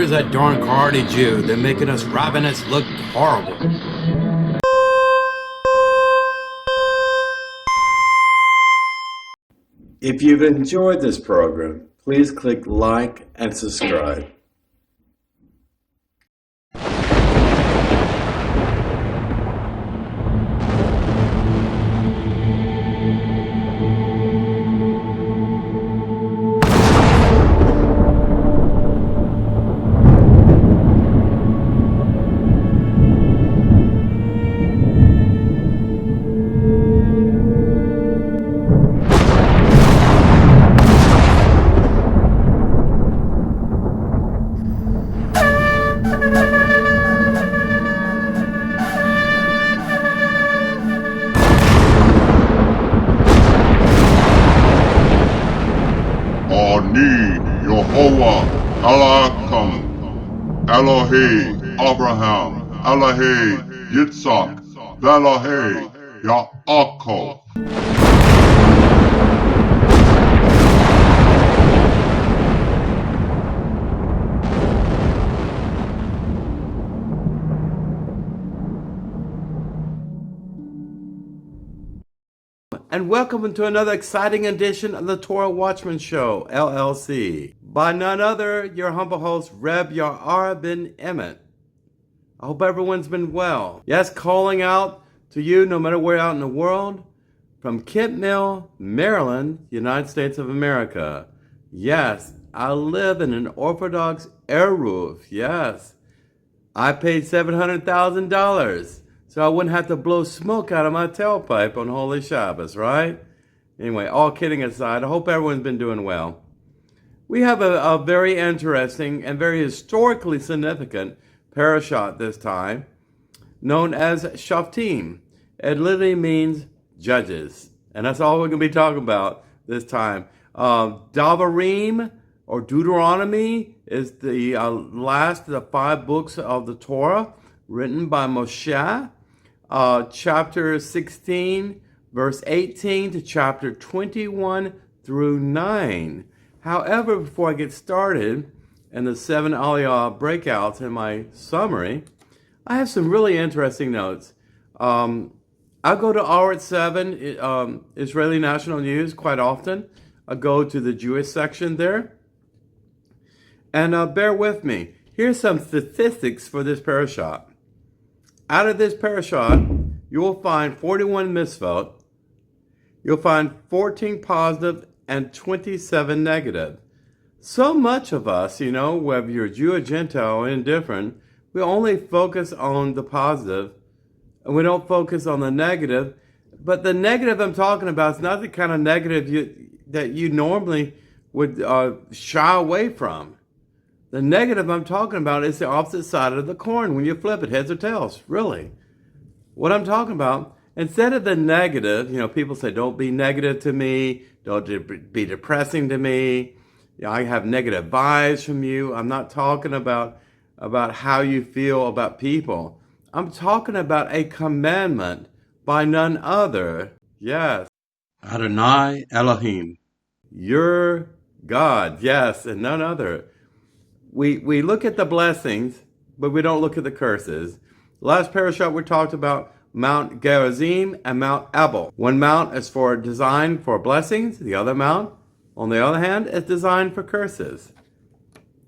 Where's that darn Karate Jew? They're making us ravenous look horrible. If you've enjoyed this program, please click like and subscribe. Ani Yehovah Elohim, Elohe Abraham, Elohe Yitzhak, Velohe Yaakov. And welcome to another exciting edition of the Torah Watchman Show, LLC, by none other, your humble host, Reb Ya'ar ben-Emmett. I hope everyone's been well. Yes, calling out to you, no matter where out in the world, from Kent Mill, Maryland, United States of America. Yes, I live in an Orthodox Eruv. Yes, I paid $700,000. So I wouldn't have to blow smoke out of my tailpipe on Holy Shabbos, right? Anyway, all kidding aside, I hope everyone's been doing well. We have a very interesting and very historically significant Parshah this time, known as Shoftim. It literally means judges. And that's all we're going to be talking about this time. Devarim, or Deuteronomy, is the last of the 5 books of the Torah written by Moshe. Chapter 16, verse 18 to chapter 21 through 9. However, before I get started and the 7 aliyah breakouts in my summary, I have some really interesting notes. I go to Aretz 7, Israeli National News, quite often. I go to the Jewish section there. And bear with me. Here's some statistics for this parashah. Out of this parashah, you will find 41 misvot. You'll find 14 positive and 27 negative. So much of us, whether you're Jew or Gentile or indifferent, we only focus on the positive and we don't focus on the negative. But the negative I'm talking about is not the kind of negative that you normally would shy away from. The negative I'm talking about is the opposite side of the coin when you flip it, heads or tails, really. What I'm talking about, instead of the negative, people say, don't be negative to me, don't be depressing to me, I have negative vibes from you. I'm not talking about how you feel about people. I'm talking about a commandment by none other. Yes. Adonai Elohim. Your God, yes, and none other. We look at the blessings, but we don't look at the curses. Last parashah we talked about Mount Gerizim and Mount Ebal. One mount is designed for blessings. The other mount, on the other hand, is designed for curses.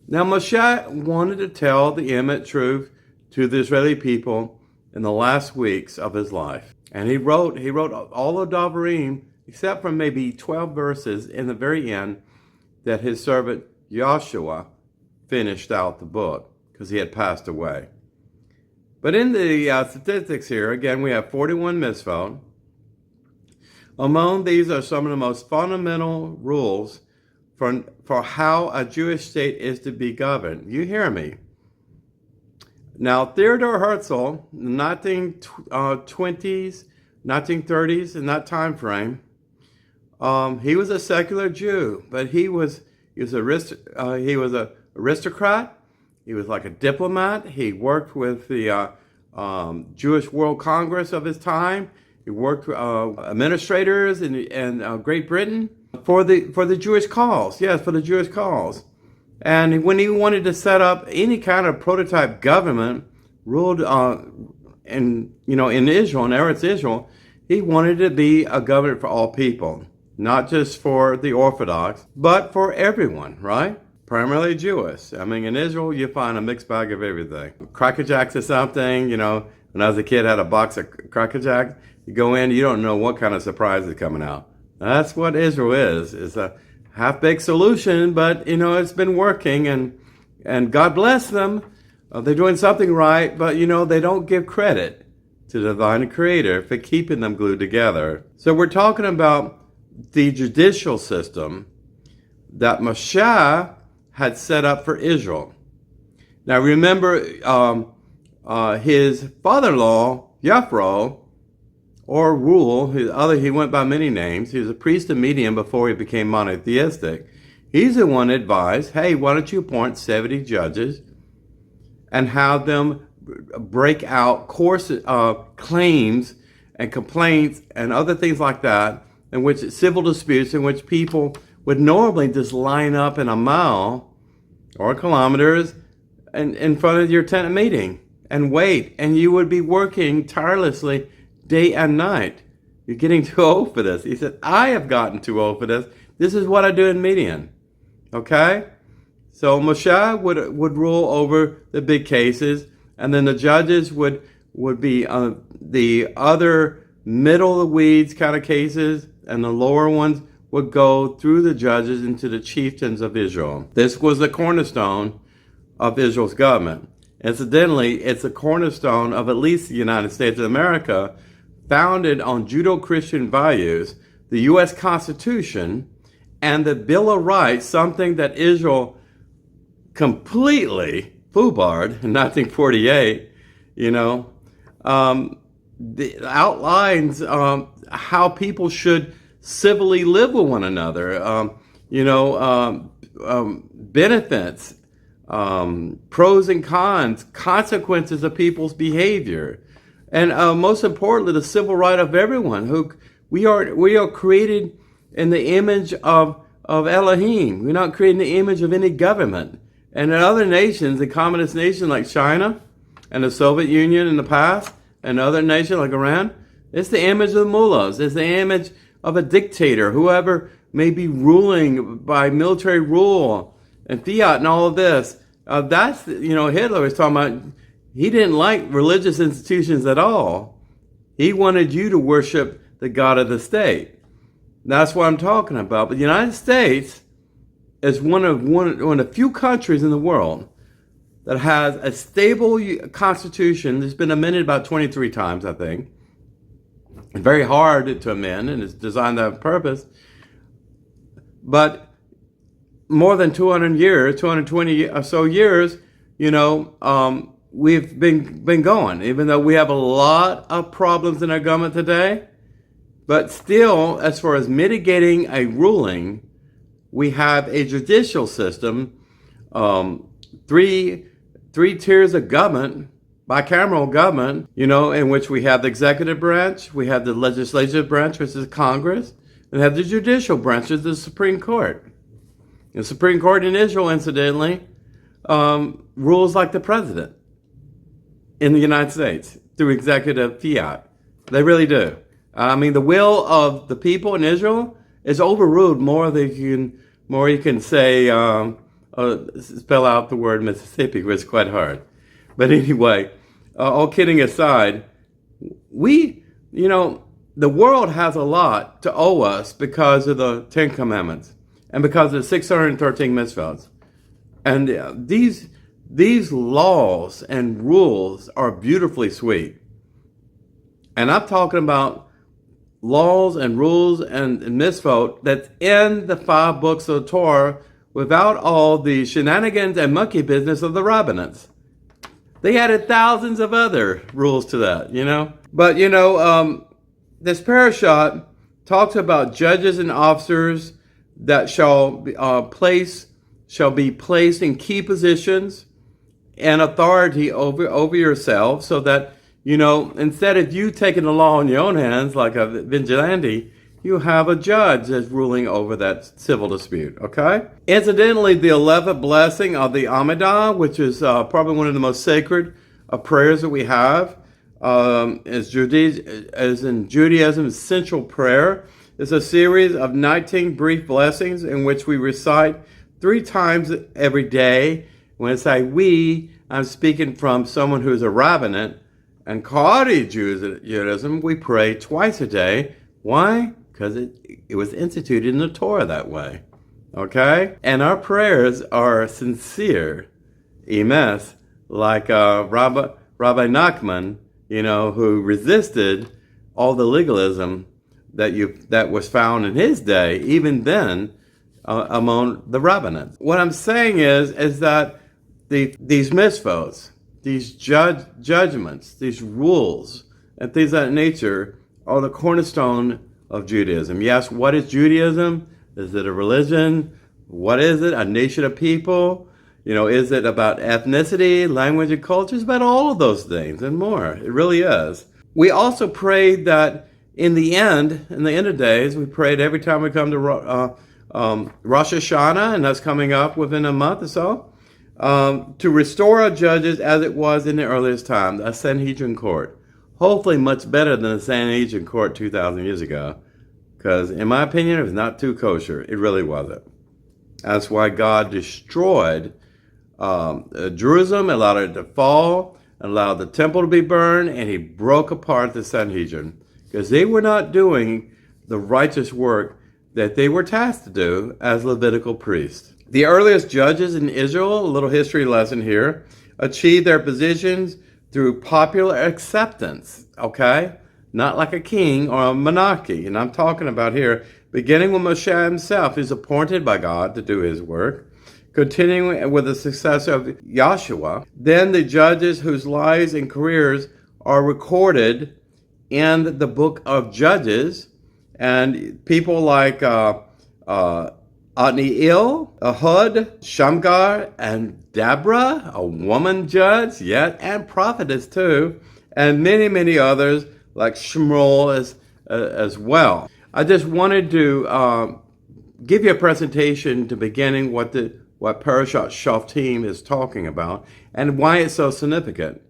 Now Moshe wanted to tell the Emmett truth to the Israeli people in the last weeks of his life. And he wrote all of Devarim, except for maybe 12 verses in the very end, that his servant Joshua finished out the book because he had passed away. But in the statistics here, again, we have 41 misvot. Among these are some of the most fundamental rules for how a Jewish state is to be governed. You hear me? Now, Theodore Herzl, in the 1920s, 1930s, in that time frame, he was a secular Jew, but he was a aristocrat. He was like a diplomat. He worked with the Jewish World Congress of his time. He worked with administrators in Great Britain for the Jewish cause. Yes, for the Jewish cause. And when he wanted to set up any kind of prototype government ruled in Israel, in Eretz Israel, he wanted to be a government for all people, not just for the Orthodox, but for everyone, right? Primarily Jewish. I mean, in Israel, you find a mixed bag of everything. Cracker Jacks or something, when I was a kid, I had a box of Cracker Jacks. You go in, you don't know what kind of surprise is coming out. That's what Israel is. It's a half-baked solution, but, it's been working, and God bless them. They're doing something right, but, they don't give credit to the divine creator for keeping them glued together. So we're talking about the judicial system that Moshe had set up for Israel. Now remember, his father-in-law, Yethro, or Rule, he went by many names. He was a priest of Midian before he became monotheistic. He's the one that advised, hey, why don't you appoint 70 judges and have them break out claims and complaints and other things like that, in which civil disputes in which people would normally just line up in a mile or kilometers in front of your tent meeting and wait, and you would be working tirelessly day and night. You're getting too old for this. He said, I have gotten too old for this. This is what I do in Midian. Okay? So Moshe would rule over the big cases, and then the judges would be the other middle of the weeds kind of cases, and the lower ones would go through the judges into the chieftains of Israel. This was the cornerstone of Israel's government. Incidentally, it's a cornerstone of at least the United States of America, founded on Judeo-Christian values, the U.S. Constitution, and the Bill of Rights, something that Israel completely foobarred in 1948, the outlines how people should civilly live with one another, benefits, pros and cons, consequences of people's behavior, and most importantly, the civil right of everyone. Who we are created in the image of Elohim. We're not created in the image of any government. And in other nations, the communist nations like China and the Soviet Union in the past, and other nations like Iran, it's the image of the mullahs. It's the image of a dictator, whoever may be ruling by military rule and fiat and all of this. That's, Hitler was talking about, he didn't like religious institutions at all. He wanted you to worship the God of the state. That's what I'm talking about. But the United States is one of the few countries in the world that has a stable constitution that's been amended about 23 times, I think. It's very hard to amend, and it's designed to have a purpose. But more than 200 years, 220 or so years, we've been going, even though we have a lot of problems in our government today. But still, as far as mitigating a ruling, we have a judicial system, three tiers of government, bicameral government, in which we have the executive branch, we have the legislative branch, which is Congress, and have the judicial branch, which is the Supreme Court. The Supreme Court in Israel, incidentally, rules like the president in the United States through executive fiat. They really do. I mean, the will of the people in Israel is overruled more than you can say, spell out the word Mississippi, which is quite hard. But anyway, all kidding aside, the world has a lot to owe us because of the Ten Commandments and because of the 613 mitzvahs. And these laws and rules are beautifully sweet. And I'm talking about laws and rules and mitzvot that's in the 5 books of the Torah without all the shenanigans and monkey business of the rabbinates. They added thousands of other rules to that, But, this parashah talks about judges and officers that shall be placed in key positions and authority over yourself, so that, instead of you taking the law in your own hands like a vigilante, you have a judge that's ruling over that civil dispute, okay? Incidentally, the 11th blessing of the Amidah, which is probably one of the most sacred prayers that we have, is in Judaism's central prayer. It's a series of 19 brief blessings in which we recite 3 times every day. When I say we, I'm speaking from someone who's a rabbinate. And Noahides Judaism, we pray twice a day. Why? Because it was instituted in the Torah that way. Okay? And our prayers are sincere. Emes, like Rabbi Nachman, who resisted all the legalism that was found in his day, even then, among the rabbinates. What I'm saying is that these mitzvos, these judgments, these rules, and things of that nature are the cornerstone of Judaism. Yes, what is Judaism? Is it a religion? What is it? A nation of people? Is it about ethnicity, language, and culture? It's about all of those things and more. It really is. We also prayed that in the end of days, we prayed every time we come to Rosh Hashanah, and that's coming up within a month or so, to restore our judges as it was in the earliest time, a Sanhedrin court. Hopefully much better than the Sanhedrin court 2,000 years ago, because in my opinion, it was not too kosher. It really wasn't. That's why God destroyed Jerusalem, allowed it to fall, allowed the temple to be burned, and he broke apart the Sanhedrin, because they were not doing the righteous work that they were tasked to do as Levitical priests. The earliest judges in Israel, a little history lesson here, achieved their positions through popular acceptance, okay? Not like a king or a monarchy. And I'm talking about here, beginning with Moshe himself, who's appointed by God to do his work, continuing with the successor of Yahshua. Then the judges whose lives and careers are recorded in the book of Judges, and people like Otniel, Ehud, Shamgar, and Deborah, a woman judge, yet, and prophetess too, and many, many others like Shmuel as well. I just wanted to give you a presentation to beginning what Parshah Shoftim is talking about and why it's so significant.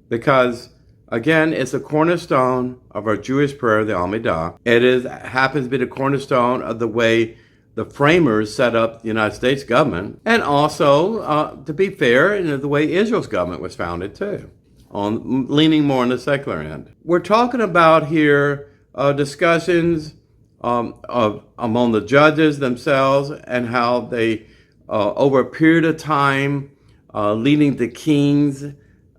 Because, again, it's a cornerstone of our Jewish prayer, the Amidah. It happens to be the cornerstone of the way the framers set up the United States government, and also, to be fair, in the way Israel's government was founded too, leaning more on the secular end. We're talking about here discussions among the judges themselves and how they, over a period of time, leading to kings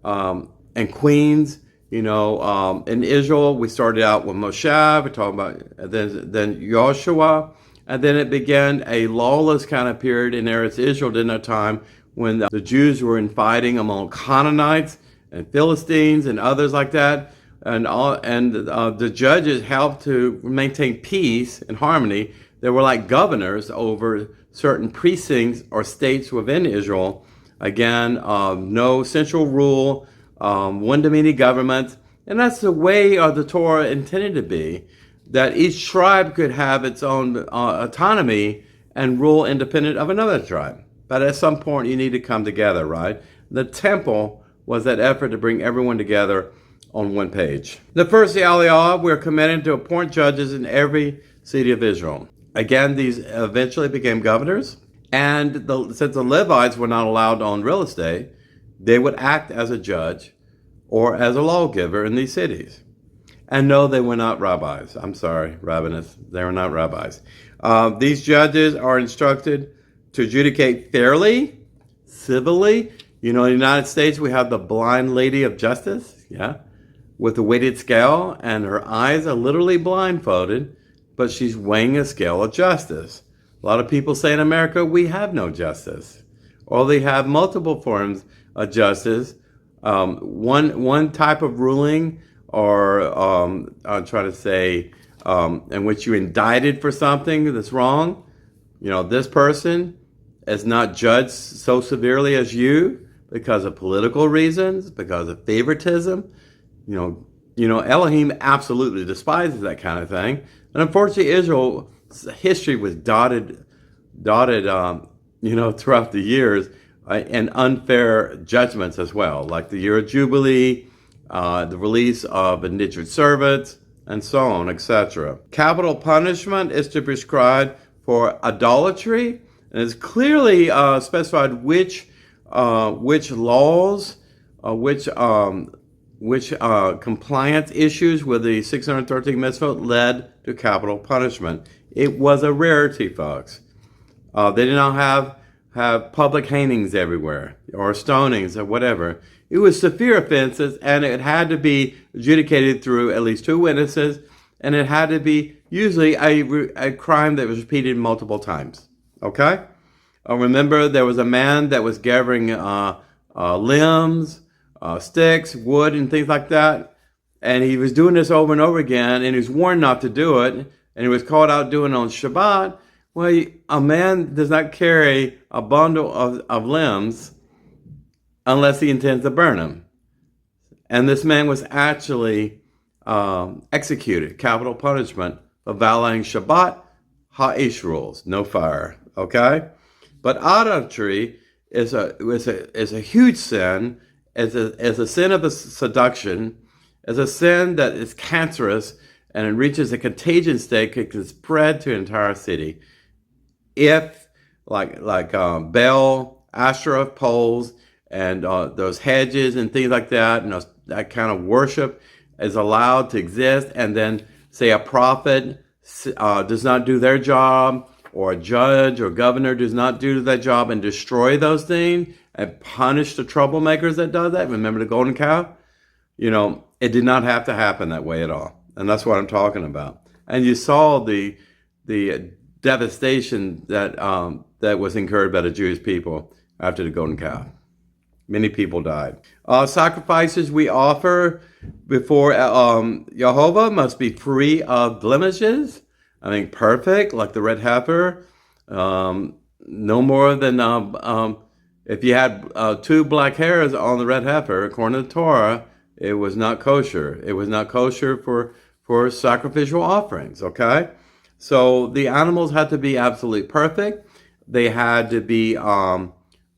and queens. In Israel, we started out with Moshe, we're talking about then Joshua, and then it began a lawless kind of period in Eretz Israel during that time when the Jews were infighting among Canaanites and Philistines and others like that. And the judges helped to maintain peace and harmony. They were like governors over certain precincts or states within Israel. Again, no central rule, one dominion government. And that's the way the Torah intended to be, that each tribe could have its own autonomy and rule independent of another tribe. But at some point, you need to come together, right? The temple was that effort to bring everyone together on one page. The first, the Aliyah, we're committed to appoint judges in every city of Israel. Again, these eventually became governors. And since the Levites were not allowed to own real estate, they would act as a judge or as a lawgiver in these cities. And no, they were not rabbis. I'm sorry, rabbinets. They were not rabbis. These judges are instructed to adjudicate fairly, civilly. In the United States, we have the blind lady of justice, with a weighted scale, and her eyes are literally blindfolded, but she's weighing a scale of justice. A lot of people say in America, we have no justice, or they have multiple forms of justice. One type of ruling, or I'm trying to say, in which you're indicted for something that's wrong. This person is not judged so severely as you because of political reasons, because of favoritism. Elohim absolutely despises that kind of thing. And unfortunately, Israel's history was dotted, throughout the years, and unfair judgments as well, like the year of Jubilee, the release of indentured servants, and so on, etc. Capital punishment is to be prescribed for idolatry, and it's clearly specified which laws, which compliance issues with the 613 mitzvot led to capital punishment. It was a rarity, folks. They did not have public hangings everywhere or stonings or whatever. It was severe offenses, and it had to be adjudicated through at least 2 witnesses, and it had to be usually a crime that was repeated multiple times. Okay? Remember, there was a man that was gathering limbs, sticks, wood, and things like that, and he was doing this over and over again, and he was warned not to do it, and he was called out doing it on Shabbat. Well, a man does not carry a bundle of limbs unless he intends to burn them. And this man was actually executed, capital punishment, for violating Shabbat Ha'ish rules, no fire, okay? But idolatry is a huge sin, as a sin of seduction, as a sin that is cancerous, and it reaches a contagion state, it can spread to an entire city. If, like Baal, Asherah poles, and those hedges and things like that, and that kind of worship is allowed to exist, and then say a prophet does not do their job, or a judge or governor does not do their job and destroy those things and punish the troublemakers that does that. Remember the golden calf? It did not have to happen that way at all. And that's what I'm talking about. And you saw the devastation that was incurred by the Jewish people after the golden calf. Many people died. Sacrifices we offer before Jehovah must be free of blemishes. I think perfect, like the red heifer. No more than if you had 2 black hairs on the red heifer, according to the Torah, it was not kosher. It was not kosher for sacrificial offerings, okay? So the animals had to be absolutely perfect. They had to be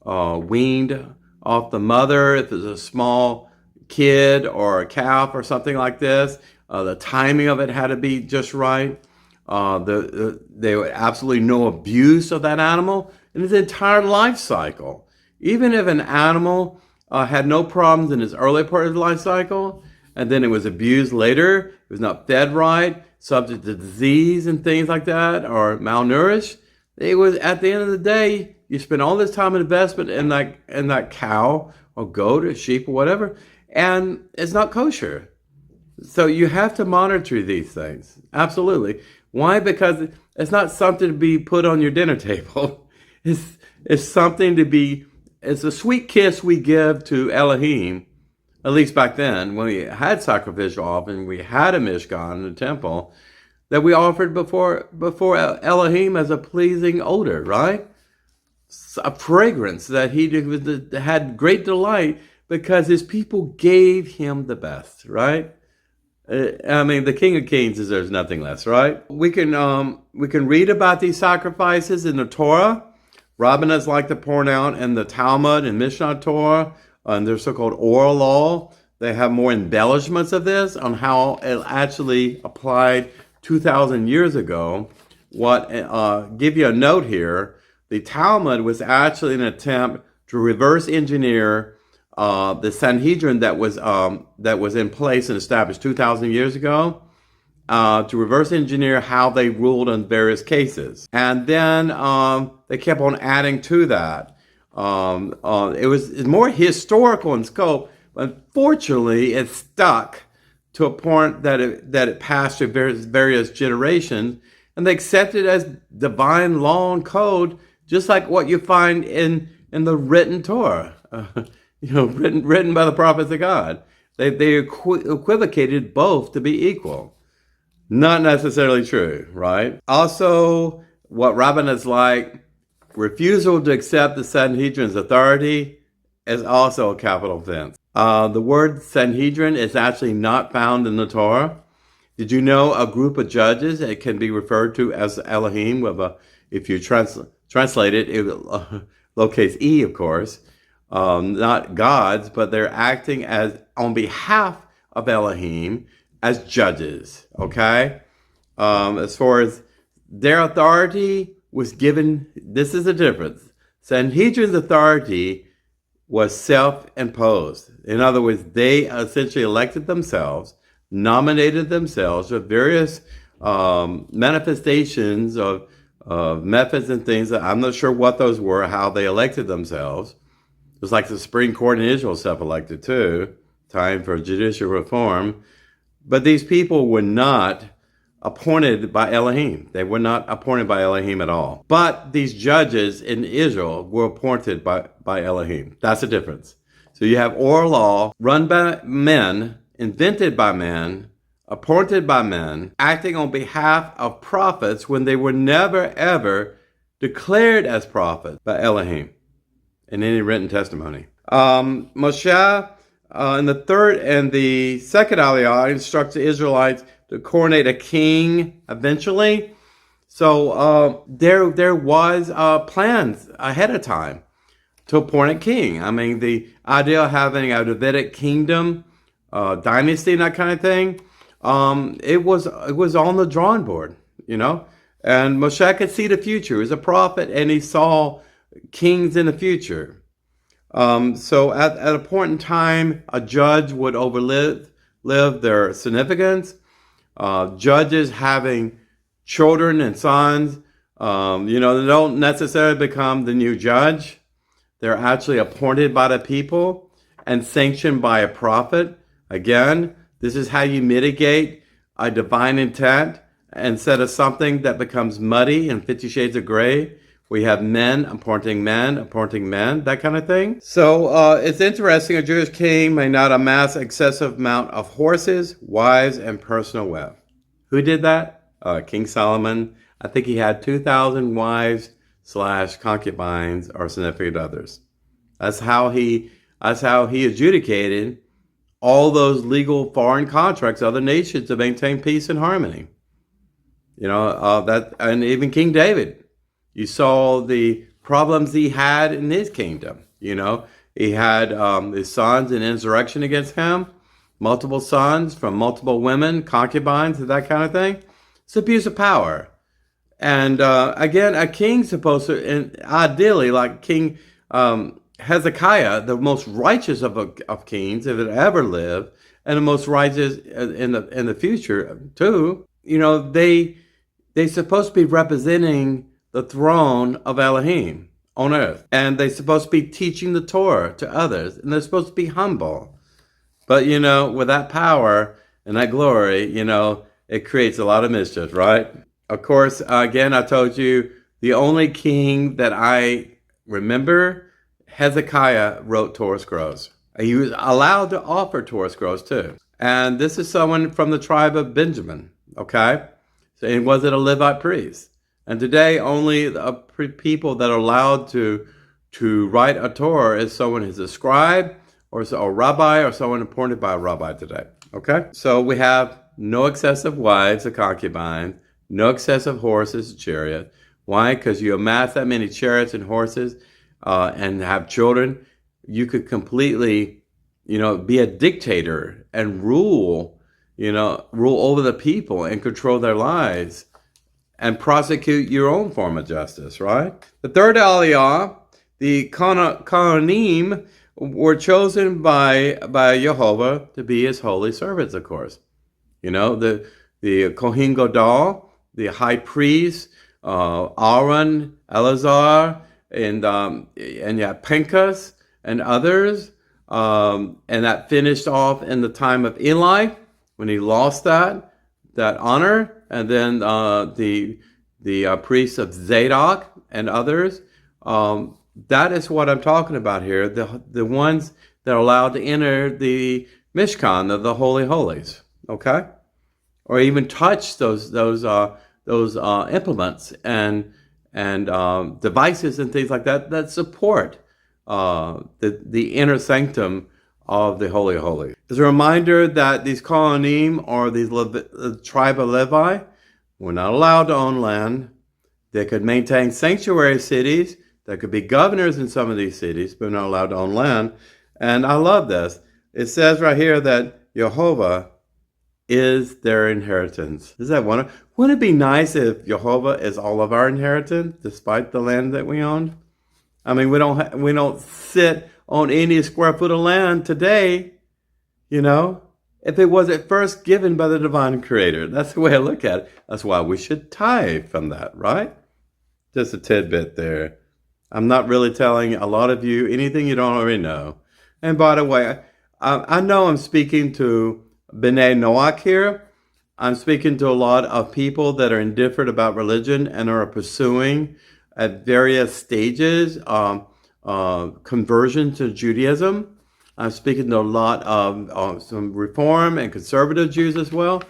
weaned off the mother if it's a small kid or a calf or something like this. The timing of it had to be just right. There would absolutely no abuse of that animal in its entire life cycle. Even if an animal had no problems in its early part of the life cycle, and then it was abused later, it was not fed right, subject to disease and things like that, or malnourished, it was, at the end of the day, you spend all this time and investment in that cow or goat or sheep or whatever, and it's not kosher. So you have to monitor these things. Absolutely. Why? Because it's not something to be put on your dinner table. It's something to be, it's a sweet kiss we give to Elohim, at least back then, when we had sacrificial offering, we had a Mishkan in the temple, that we offered before Elohim as a pleasing odor, right? A fragrance that he had great delight because his people gave him the best, right? The King of Kings deserves nothing less, right? We can read about these sacrifices in the Torah. Rabbinites like to point out in the Talmud and Mishnah Torah, and their so-called oral law, they have more embellishments of this on how it actually applied 2,000 years ago. Give you a note here. The Talmud was actually an attempt to reverse engineer the Sanhedrin that was in place and established 2,000 years ago, to reverse engineer how they ruled on various cases. And then they kept on adding to that. It was more historical in scope, but unfortunately it stuck to a point that it passed through various generations, and they accepted it as divine law and code, just like what you find in the written Torah, written by the prophets of God. They equivocated both to be equal. Not necessarily true, right? Also, what rabbinites like, refusal to accept the Sanhedrin's authority is also a capital offense. The word Sanhedrin is actually not found in the Torah. Did you know a group of judges, it can be referred to as Elohim, if you translate it, it locates E, of course, not gods, but they're acting as on behalf of Elohim as judges, okay? As far as their authority was given, this is the difference. Sanhedrin's authority was self-imposed. In other words, they essentially elected themselves, nominated themselves with various manifestations of methods and things that I'm not sure what those were, how they elected themselves. It was like the Supreme Court in Israel self-elected too, time for judicial reform. But these people were not appointed by Elohim. They were not appointed by Elohim at all. But these judges in Israel were appointed by Elohim. That's the difference. So you have oral law run by men, invented by men, appointed by men, acting on behalf of prophets when they were never, ever declared as prophets by Elohim in any written testimony. Moshe, in the third and the second aliyah, instructs the Israelites to coronate a king eventually. So there was plans ahead of time to appoint a king. I mean, the idea of having a Davidic kingdom, dynasty, and that kind of thing, it was on the drawing board, you know. And Moshe could see the future. He was a prophet, and he saw kings in the future. So at a point in time, a judge would live their significance. Judges having children and sons, they don't necessarily become the new judge. They're actually appointed by the people and sanctioned by a prophet. Again, this is how you mitigate a divine intent instead of something that becomes muddy and 50 shades of gray. We have men, appointing men, that kind of thing. So it's interesting, a Jewish king may not amass excessive amount of horses, wives, and personal wealth. Who did that? King Solomon. I think he had 2,000 wives / concubines or significant others. That's how he adjudicated all those legal foreign contracts, other nations, to maintain peace and harmony. And even King David. You saw the problems he had in his kingdom. He had his sons in insurrection against him, multiple sons from multiple women, concubines, and that kind of thing. It's abuse of power. And again, a king's supposed to, and ideally, like King Hezekiah, the most righteous of kings, if it ever lived, and the most righteous in the future too. They're supposed to be representing the throne of Elohim on earth. And they're supposed to be teaching the Torah to others. And they're supposed to be humble. But, with that power and that glory, it creates a lot of mischief, right? Of course, again, I told you, the only king that I remember, Hezekiah wrote Torah scrolls. He was allowed to offer Torah scrolls too. And this is someone from the tribe of Benjamin, okay? So he wasn't a Levite priest. And today, only the people that are allowed to write a Torah is someone who's a scribe or a rabbi or someone appointed by a rabbi today. Okay? So we have no excessive wives or concubines, no excessive horses or chariots. Why? Because you amass that many chariots and horses and have children, you could completely, be a dictator and rule over the people and control their lives and prosecute your own form of justice, right? The third aliyah, the Kohanim, were chosen by Jehovah to be his holy servants, of course. The Kohen Gadol, the high priest, Aaron, Eleazar, and Pinchas, and others. And that finished off in the time of Eli, when he lost that honor. And then the priests of Zadok and others. That is what I'm talking about here. The ones that are allowed to enter the Mishkan, the Holy Holies, okay, or even touch those implements and devices and things like that support the inner sanctum of the Holy of Holies. It's a reminder that these Kohanim, or the tribe of Levi, were not allowed to own land. They could maintain sanctuary cities. There could be governors in some of these cities, but not allowed to own land. And I love this. It says right here that Jehovah is their inheritance. Is that wonderful? Wouldn't it be nice if Jehovah is all of our inheritance, despite the land that we own? I mean, we don't sit on any square foot of land today, you know, if it wasn't first given by the divine creator. That's the way I look at it. That's why we should tithe from that, right? Just a tidbit there. I'm not really telling a lot of you anything you don't already know. And by the way, I know I'm speaking to B'nai Noach here. I'm speaking to a lot of people that are indifferent about religion and are pursuing at various stages conversion to Judaism. I'm speaking to a lot of some Reform and conservative Jews as well.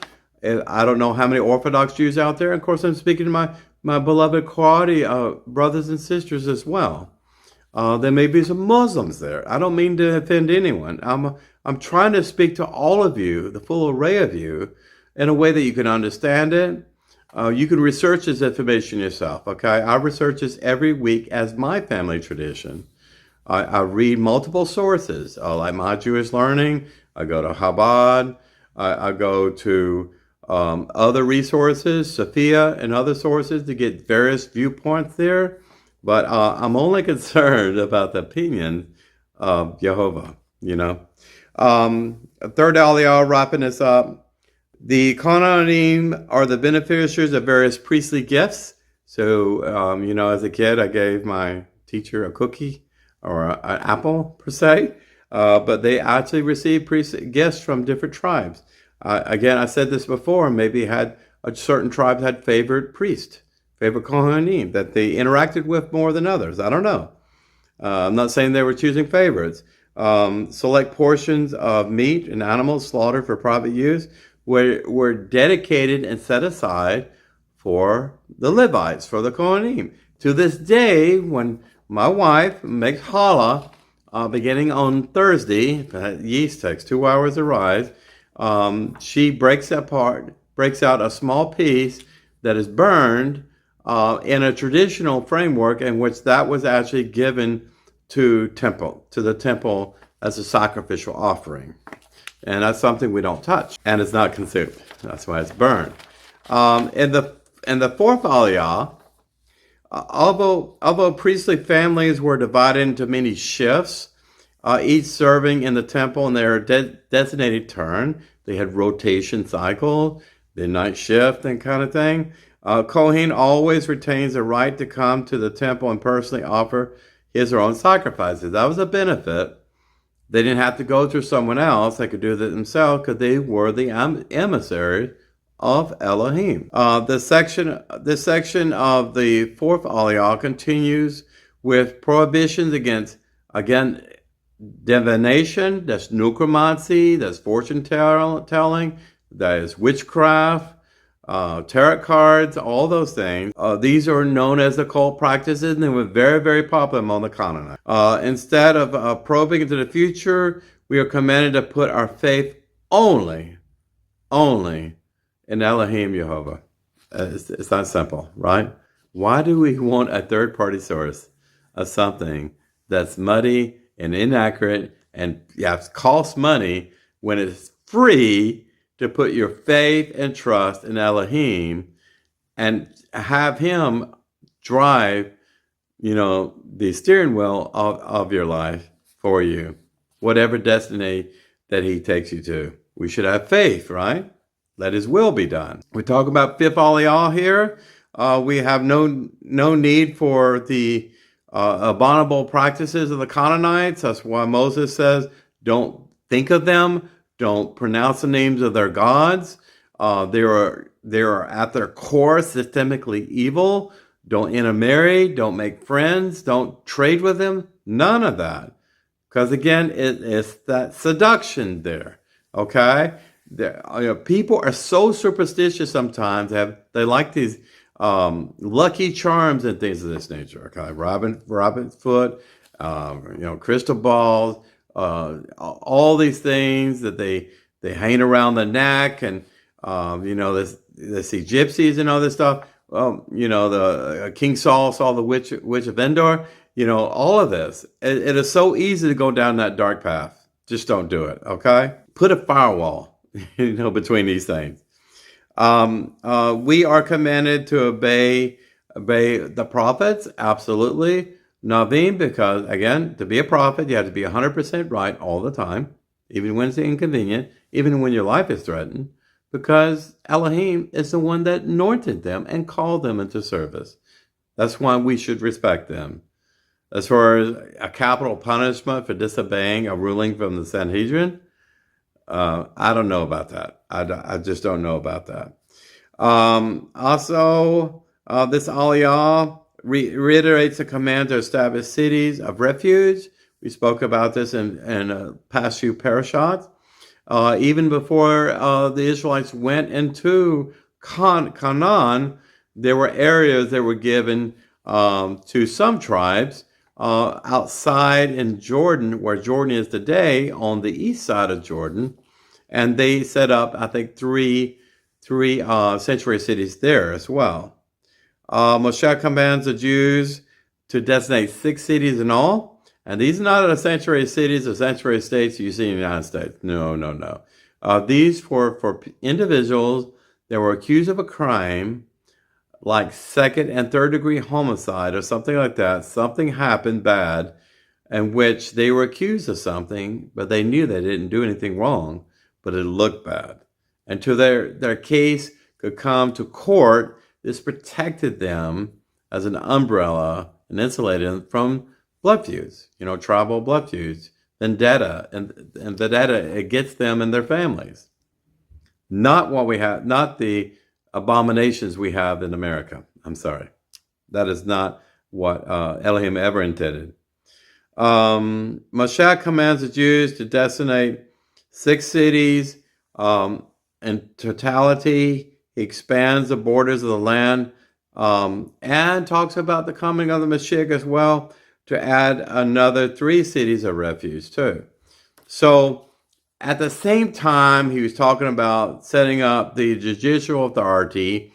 I don't know how many Orthodox Jews out there. Of course, I'm speaking to my beloved Quadi brothers and sisters as well. There may be some Muslims there. I don't mean to offend anyone. I'm trying to speak to all of you, the full array of you, in a way that you can understand it. You can research this information yourself, okay? I research this every week as my family tradition. I read multiple sources, like My Jewish Learning. I go to Chabad. I go to other resources, Sophia and other sources to get various viewpoints there. But I'm only concerned about the opinion of Jehovah, you know. Third aliyah, wrapping this up. The Kohanim are the beneficiaries of various priestly gifts. So, you know, as a kid, I gave my teacher a cookie or an apple, per se. But they actually received priestly gifts from different tribes. Again, I said this before, maybe certain tribes had favorite priests, favorite Kohanim that they interacted with more than others. I don't know. I'm not saying they were choosing favorites. Select portions of meat and animals slaughtered for private use were dedicated and set aside for the Levites, for the Kohanim. To this day, when my wife makes challah, beginning on Thursday, yeast takes 2 hours to rise, she breaks out a small piece that is burned in a traditional framework in which that was actually given to the temple as a sacrificial offering. And that's something we don't touch, and it's not consumed. That's why it's burned. In the fourth aliyah, although priestly families were divided into many shifts, each serving in the temple in their designated turn, they had rotation cycle, the night shift and kind of thing. Kohen always retains the right to come to the temple and personally offer his or her own sacrifices. That was a benefit. They didn't have to go through someone else. They could do that themselves because they were the emissaries of Elohim. This section of the fourth aliyah continues with prohibitions against, again, divination, that's necromancy, that's fortune telling, that is witchcraft, tarot cards, all those things. These are known as occult practices, and they were very, very popular among the Canaanites. Instead of probing into the future, we are commanded to put our faith only in Elohim Jehovah. It's that simple, right? Why do we want a third-party source of something that's muddy and inaccurate and costs money when it's free to put your faith and trust in Elohim and have him drive, the steering wheel of your life for you, whatever destiny that he takes you to. We should have faith, right? Let his will be done. We talk about fifth aliyah here. We have no need for the abominable practices of the Canaanites. That's why Moses says, don't think of them. Don't pronounce the names of their gods. They are at their core systemically evil. Don't intermarry. Don't make friends. Don't trade with them. None of that. Because again, it's that seduction there. Okay? People are so superstitious sometimes. They like these lucky charms and things of this nature. Okay? Robin foot. crystal balls, all these things that they hang around the neck, and they see gypsies and all this stuff. The King Saul saw the witch of Endor. All of this. It is so easy to go down that dark path. Just don't do it. Okay, put a firewall, between these things. We are commanded to obey the prophets, absolutely. Naveen, because again, to be a prophet, you have to be 100% right all the time, even when it's inconvenient, even when your life is threatened, because Elohim is the one that anointed them and called them into service. That's why we should respect them. As far as a capital punishment for disobeying a ruling from the Sanhedrin, I don't know about that. I just don't know about that. Also, this aliyah reiterates the command to establish cities of refuge. We spoke about this in past few parashot. Even before the Israelites went into Canaan, there were areas that were given to some tribes outside in Jordan, where Jordan is today, on the east side of Jordan. And they set up, I think, three sanctuary cities there as well. Moshe commands the Jews to designate 6 cities in all. And these are not the sanctuary cities or sanctuary states you see in the United States. No. These for individuals that were accused of a crime, like 2nd and 3rd degree homicide or something like that. Something happened bad in which they were accused of something, but they knew they didn't do anything wrong, but it looked bad. And to their case could come to court, this protected them as an umbrella and insulated them from blood feuds, tribal blood feuds, vendetta, and vendetta against them and their families. Not what we have, not the abominations we have in America. I'm sorry. That is not what Elohim ever intended. Moshe commands the Jews to designate 6 cities in totality. He expands the borders of the land and talks about the coming of the Mashiach as well, to add another 3 cities of refuge too. So at the same time, he was talking about setting up the judicial authority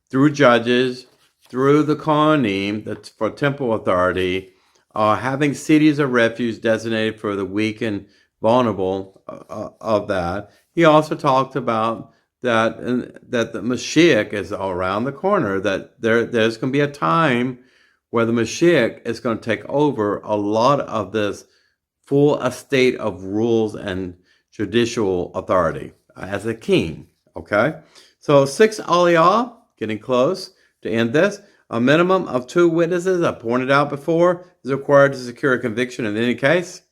through judges, through the Kohanim, that's for temple authority, having cities of refuge designated for the weak and vulnerable of that. He also talked about that the Mashiach is around the corner, that there's going to be a time where the Mashiach is going to take over a lot of this full estate of rules and judicial authority as a king. Okay, so 6 aliyah, getting close to end this. A minimum of 2 witnesses, I pointed out before, is required to secure a conviction in any case.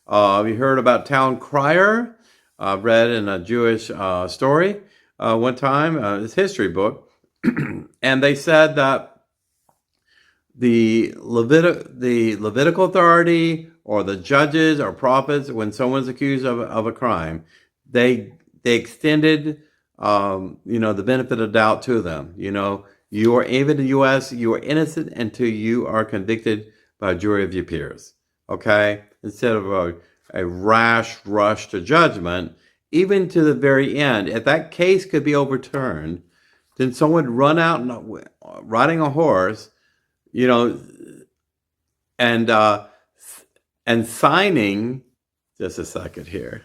We heard about town crier, read in a Jewish story one time, this history book, and they said that the Levitical authority or the judges or prophets, when someone's accused of a crime, they extended the benefit of doubt to them. You are, even in the U.S., you are innocent until you are convicted by a jury of your peers. Okay, instead of a rash rush to judgment, even to the very end. If that case could be overturned, then someone would run out riding a horse, and signing. Just a second here.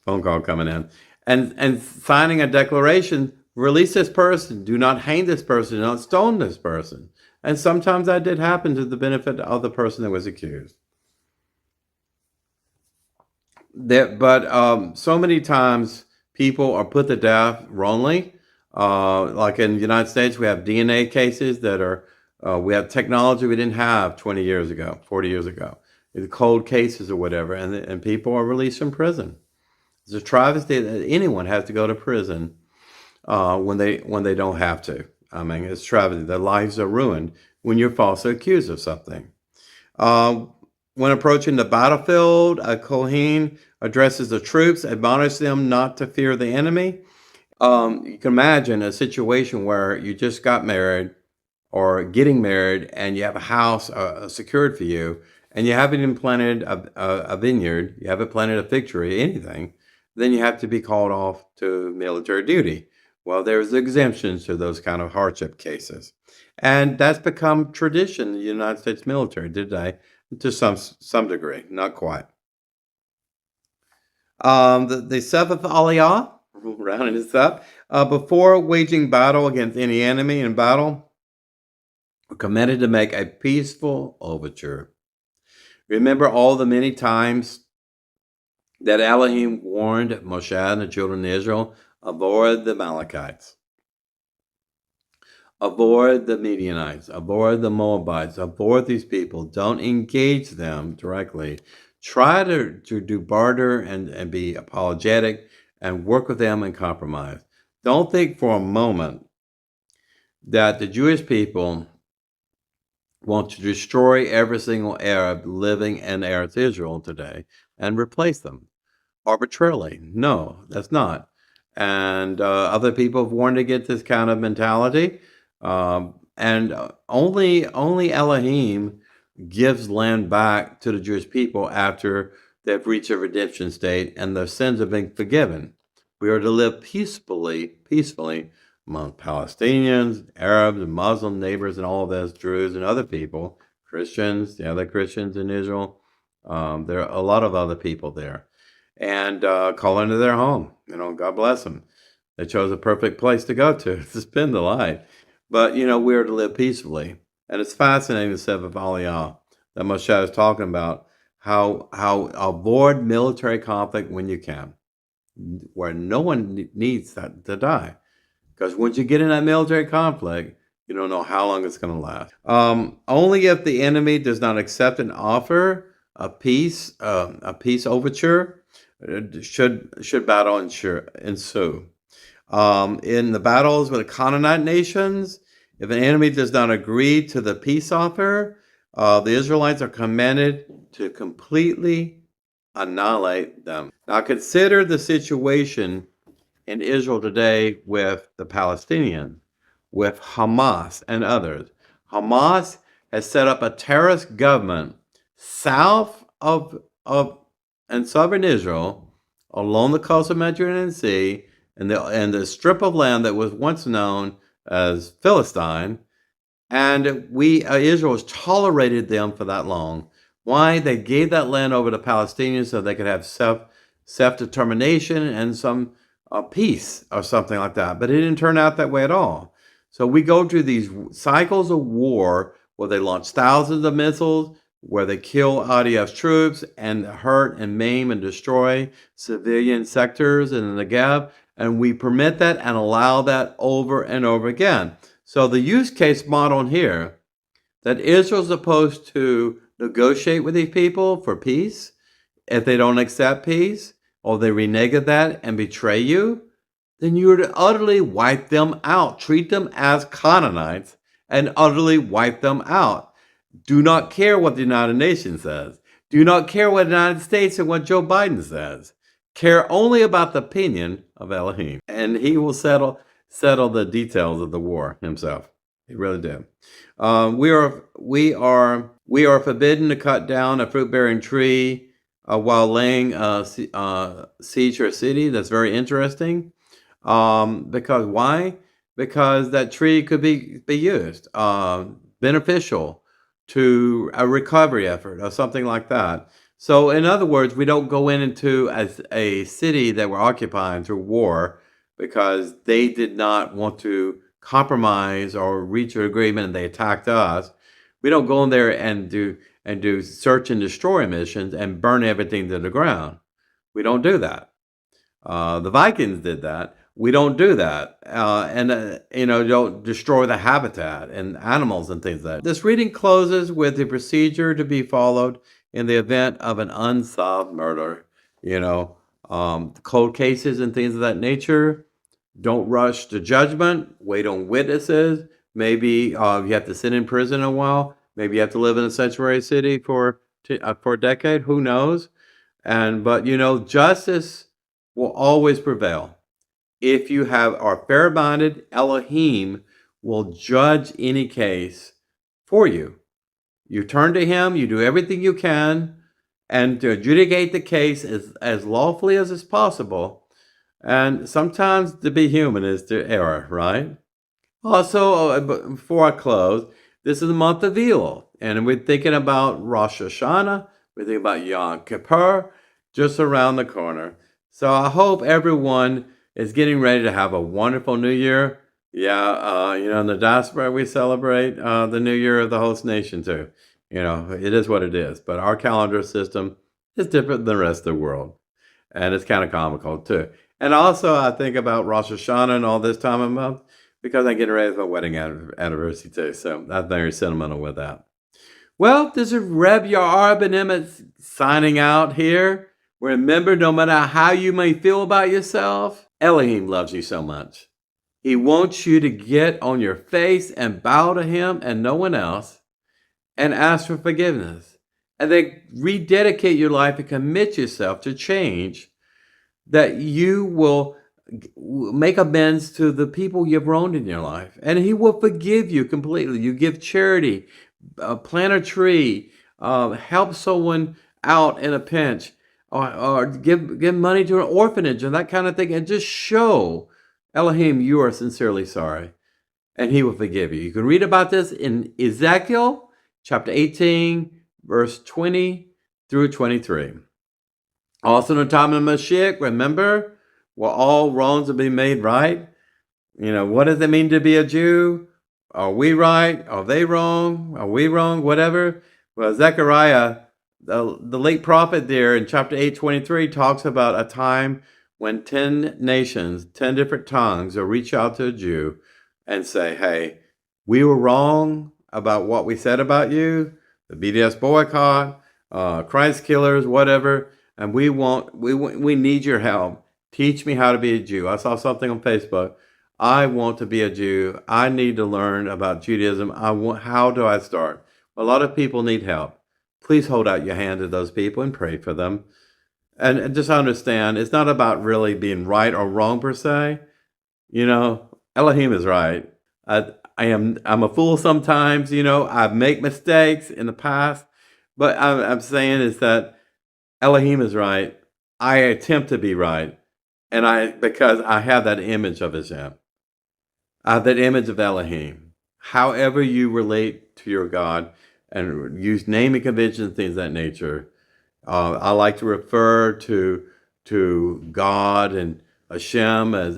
Phone call coming in, and signing a declaration: release this person, do not hang this person, do not stone this person. And sometimes that did happen to the benefit of the person that was accused. But so many times people are put to death wrongly. Like in the United States, we have DNA cases that are, we have technology we didn't have 20 years ago, 40 years ago. The cold cases or whatever, and people are released from prison. It's a travesty that anyone has to go to prison when they don't have to. I mean, it's travesty. Their lives are ruined when you're falsely accused of something. When approaching the battlefield, a Kohen addresses the troops, admonishes them not to fear the enemy. You can imagine a situation where you just got married, or getting married and you have a house secured for you, and you haven't even planted a vineyard, you haven't planted a fig tree, anything, then you have to be called off to military duty. Well, there's exemptions to those kind of hardship cases. And that's become tradition in the United States military today, to some degree, not quite. The seventh aliyah, rounding this up, before waging battle against any enemy in battle, we're commanded to make a peaceful overture. Remember all the many times that Elohim warned Moshe and the children of Israel, avoid the Amalekites, avoid the Midianites, avoid the Moabites, avoid these people. Don't engage them directly. Try to do barter and be apologetic and work with them and compromise. Don't think for a moment that the Jewish people want to destroy every single Arab living in Eretz Israel today and replace them arbitrarily. No, that's not. And other people have warned against this kind of mentality. And only Elohim gives land back to the Jewish people after they've reached a redemption state and their sins have been forgiven. We are to live peacefully among Palestinians, Arabs, and Muslim neighbors, and all of those Jews and other people, Christians, the other Christians in Israel. There are a lot of other people there, and call into their home. God bless them. They chose a perfect place to go to spend the life. But we are to live peacefully, and it's fascinating the seventh aliyah that Moshe is talking about how avoid military conflict when you can, where no one needs that to die. Because once you get in that military conflict, you don't know how long it's going to last. Only if the enemy does not accept an offer, a peace overture, should battle ensue. In the battles with the Canaanite nations, if an enemy does not agree to the peace offer, the Israelites are commanded to completely annihilate them. Now consider the situation in Israel today with the Palestinians, with Hamas and others. Hamas has set up a terrorist government south of and southern Israel, along the coast of Mediterranean Sea, and the strip of land that was once known as Philistine. And Israel has tolerated them for that long. Why? They gave that land over to Palestinians so they could have self-determination and some peace or something like that. But it didn't turn out that way at all. So we go through these cycles of war where they launch thousands of missiles, where they kill IDF troops and hurt and maim and destroy civilian sectors in the Negev. And we permit that and allow that over and over again. So the use case model here, that Israel's supposed to negotiate with these people for peace. If they don't accept peace, or they renege that and betray you, then you are to utterly wipe them out. Treat them as Canaanites and utterly wipe them out. Do not care what the United Nations says. Do not care what the United States and what Joe Biden says. Care only about the opinion of Elohim. And he will settle the details of the war himself. He really did. We are forbidden to cut down a fruit-bearing tree while laying siege to a city. That's very interesting. Because why? Because that tree could be used, beneficial to a recovery effort or something like that. So in other words, we don't go into a city that we're occupying through war because they did not want to compromise or reach an agreement and they attacked us. We don't go in there and do search and destroy missions and burn everything to the ground. We don't do that. The Vikings did that. We don't do that. Don't destroy the habitat and animals and things like that. This reading closes with the procedure to be followed in the event of an unsolved murder. Cold cases and things of that nature. Don't rush to judgment. Wait on witnesses. Maybe you have to sit in prison a while. Maybe you have to live in a sanctuary city for a decade. Who knows? But justice will always prevail if you are fair-minded. Elohim will judge any case for you. You turn to him, you do everything you can, and to adjudicate the case as lawfully as is possible. And sometimes to be human is to err, right? Also, before I close, this is the month of Elul, and we're thinking about Rosh Hashanah, we're thinking about Yom Kippur, just around the corner. So I hope everyone is getting ready to have a wonderful New Year. Yeah, in the diaspora we celebrate the New Year of the host nation too. It is what it is. But our calendar system is different than the rest of the world, and it's kind of comical too. And also, I think about Rosh Hashanah and all this time of month because I'm getting ready for my wedding anniversary too. So I'm very sentimental with that. Well, this is Reb Yaar ben-Emmett signing out here. Remember, no matter how you may feel about yourself, Elohim loves you so much. He wants you to get on your face and bow to him and no one else and ask for forgiveness. And then rededicate your life and commit yourself to change, that you will make amends to the people you've wronged in your life. And he will forgive you completely. You give charity, plant a tree, help someone out in a pinch, or give money to an orphanage and that kind of thing, and just show Elohim you are sincerely sorry, and he will forgive you. You can read about this in Ezekiel chapter 18, verse 20 through 23. Also in the time of Mashiach, remember, well, all wrongs will be made right. What does it mean to be a Jew? Are we right? Are they wrong? Are we wrong? Whatever. Well, Zechariah, the late prophet there in chapter 8:23 talks about a time when 10 nations, 10 different tongues will reach out to a Jew and say, hey, we were wrong about what we said about you, the BDS boycott, Christ killers, whatever, and we need your help. Teach me how to be a Jew. I saw something on Facebook. I want to be a Jew. I need to learn about Judaism. How do I start? A lot of people need help. Please hold out your hand to those people and pray for them. And just understand, it's not about really being right or wrong per se. Elohim is right. I'm a fool sometimes. I make mistakes in the past, but I'm saying is that Elohim is right. I attempt to be right, and because I have that image of Hashem. I have that image of Elohim. However you relate to your God and use naming conventions, things of that nature. I like to refer to God and Hashem as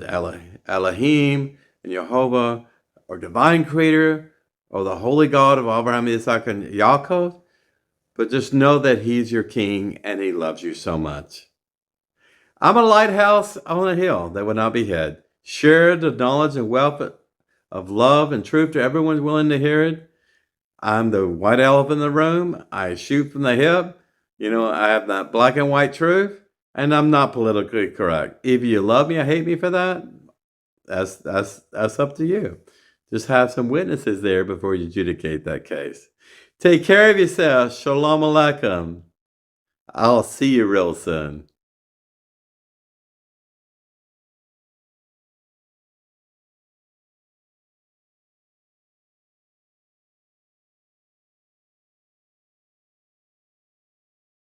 Elohim and Jehovah, or divine creator, or the holy God of Abraham, Isaac, and Yaakov. But just know that he's your king and he loves you so much. I'm a lighthouse on a hill that will not be hid. Share the knowledge and wealth of love and truth to everyone willing to hear it. I'm the white elephant in the room. I shoot from the hip. I have that black and white truth, and I'm not politically correct. If you love me or hate me for that, that's up to you. Just have some witnesses there before you adjudicate that case. Take care of yourself. Shalom Aleichem. I'll see you real soon.